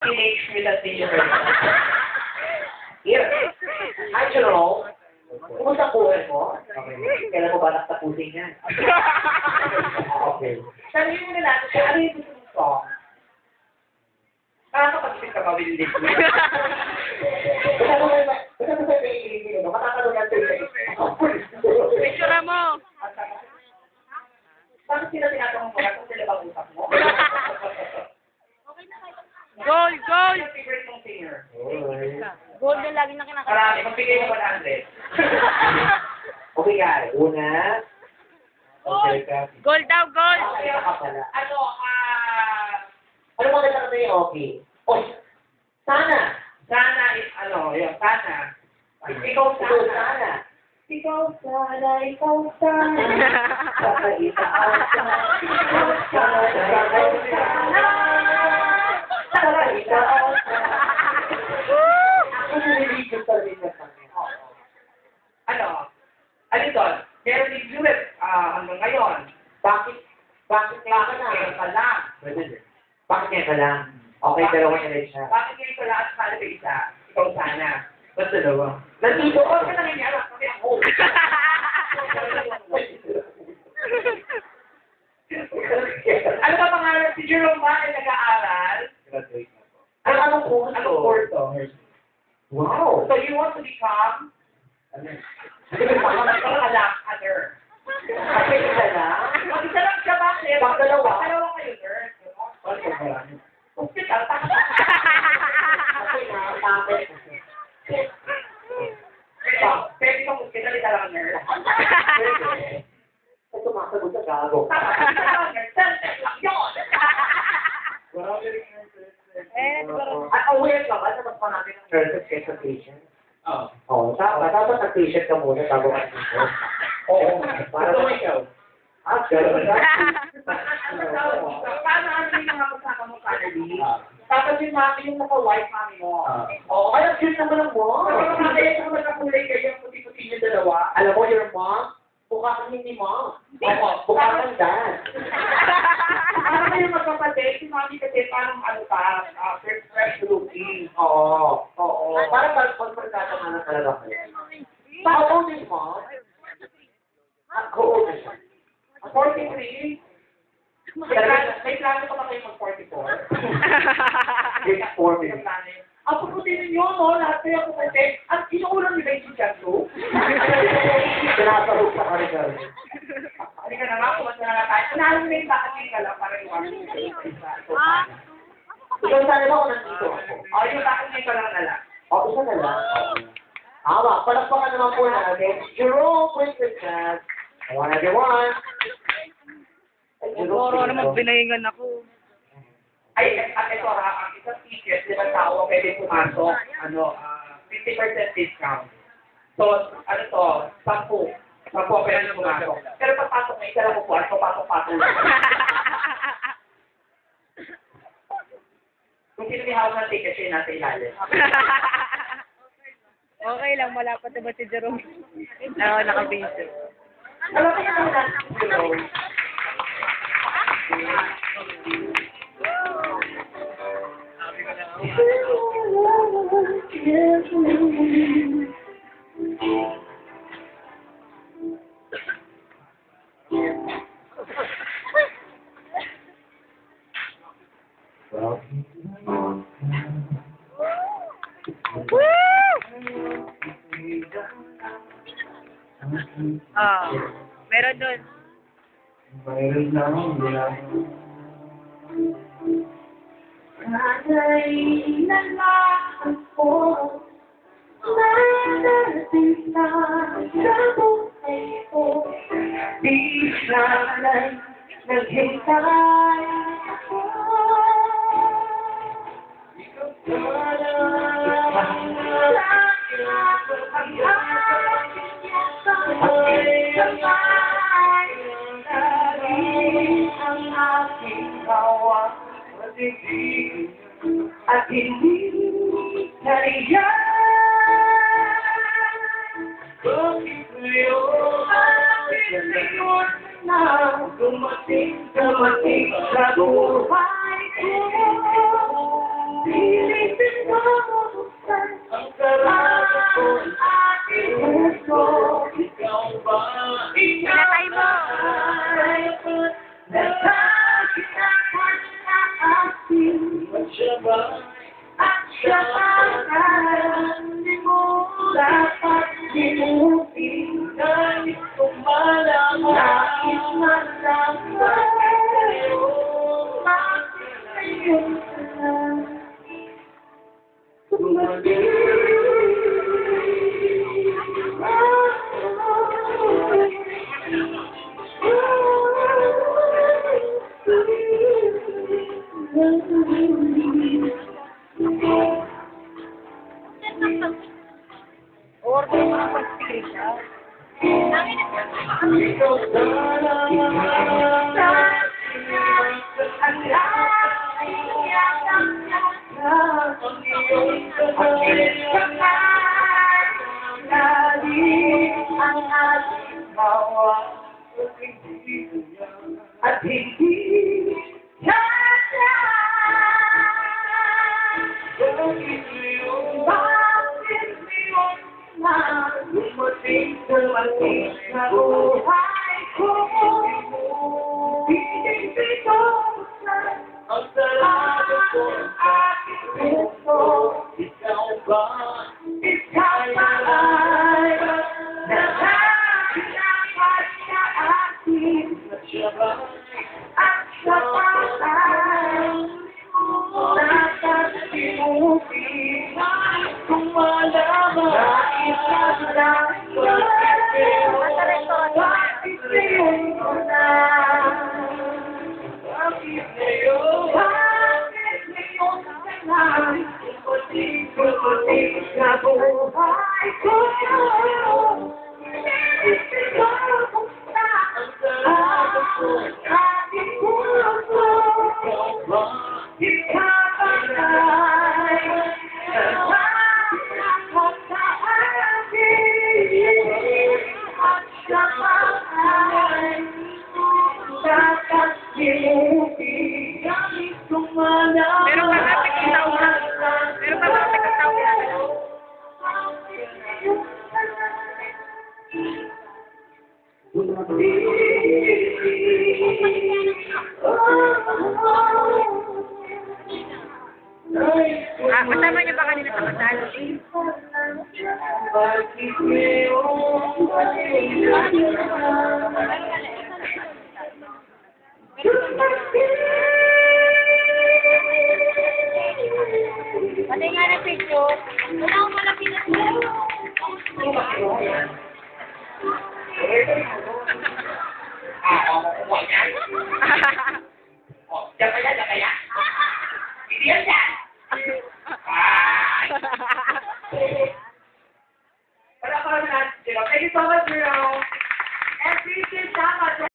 Teenage Mutant Ninja Turtles. Here. Hi, Jerome. Kumusta buhay mo? Okay. Kailan mo ba naktapusin yan? Okay. Sabi mo na natin siya, ano yung gusto mong song? Nakakapag-isip ka ba, Willie? Basta mo sa piliin mo, matatalong natin sa Picture mo. Bakit sila tinatanong mo kung sila bang usap mo? Gold, gold. Yung favorite mong singer? Gold na lagi na kinakanta. Marami, magbigay mo 100. Okay, guys. Una. Okay, Kathy. Gold daw, gold. Kaya ka pala. Ano maganda ka sa'yo, okay? O, sana. Sana is, yun, sana. Ikaw sana. Ikaw sana, ikaw sana. Kakaisa ako sana. Ikaw sana, ikaw sana. Kakaisa ako sana. Ako nililigot sa rin na kami. Ano doon? Meron din Juliet hanggang ngayon. Bakit ngayon ka lang? Bakit ngayon ka lang? Okay, dalawa na rin siya. Bakit ngayon ka lang at sana pa isa? Ikaw sana. Ba't dalawa? Nandito ko ka nangyayari kasi ako. Ano ba pangalan? Si Jerome ba ay nag-aaral? Graduate na po. Anong course to? Wow! So you want to become? Other. Kasi isa lang? Isa lang siya bakit? Dalawa kayo, nurse. Hospital, kasi na, bakit? Pwede kang hospital, isa lang nurse. Ito masagot sa gago. Aware ka ba na mas marami ng nurses kaysa patients? Oo. Tama. Dapat nag-patient ka muna bago ka dito. Oo. Para sa ikaw. Gano'n ba? Paano ano yung mga kasama mo, Canary? Tapos yung mami, yung naka-white mami mo. Oo. Kaya cute naman ang mo. Kaya yung nakakulay kayo, yung puti-puti yung dalawa. Alam mo, your mom, mukha kang hindi mom. Oo. Mukha kang dad. Ano kayo magkapatid? Si mami kasi parang fresh looking. Oo. Parang pagpagkata nga na talaga kayo. How old is mom? How old is she? 43? May plano ka ba kayo mag-44? Yes, 40. Ang puputin ninyo, no? Lahat kayo puputin. At inuulang nila yung Chichago. Sinasahog sa karigal. Halika na nga, pumunta na nga tayo. Unahan mo yung bakit ka lang para iwasan yung isa. Ikaw sana ba kung nandito ako? Yung bakit ka lang na lang. Isa na lang. Tama, palakpakan naman po natin. Jerome, quick Christmas. One everyone. Puro naman binahingan ako. Ay, ito ha, ang isang ticket, 5 tao pwede pumasok, 50% discount. So, 10 pwede pumasok. Pero pagpasok na isa lang pupuan, so pasok-pasok lang. Kung sino may hawak ng ticket, siya nasa ilalim. Okay lang, malapad na ba si Jerome? Oo, naka-base. Alam ko na natin si Jerome. Meron doon. Mayroon lang, Nanay na lang po, narating na sa buhay ko. Di sana'y naghintay ako. Ikaw sana ang aking hawak. At hindi nariyan bakit ngayon aking ngayon na dumating sa buhay ko. Pilitin mo buksan ang sarado ko aking puso. Ikaw ba? Pinatay mo. Nagkakitapan na aking at siya ba? At siya ba? Hindi mo dapat limutin. Nais kong malaman. Nais malaman. Bakit ngayon ka lang Order mo ang pag-secret siya. ikaw sana ang at hindi bakit ngayon na dumating sa ating sa buhay ko hindi ko ang sarado ko aking puso. Ikaw ba? Ikaw ba ay nakakitapat sa akin? At siya ba? At siya ba ay dapat limutin? Kung malaman nais lang bakit ngayon ko na? Bakit ngayon? Bakit ngayon ka lang? Dumating sa buhay ko. Hindi ko buksa ang sarado ko aking puso. Ikaw ba? Ikaw ay nagkakitapat sa akin. At siya ba ay dapat limutin? Nais kong malaman. Meron pa nga tigil-tawag. Meron pa nga tigil-tawag. Kasama niyo ba kanina sa kasal? Bakit Pati nga na picture. Wala akong malaki na siya. diyan kaya?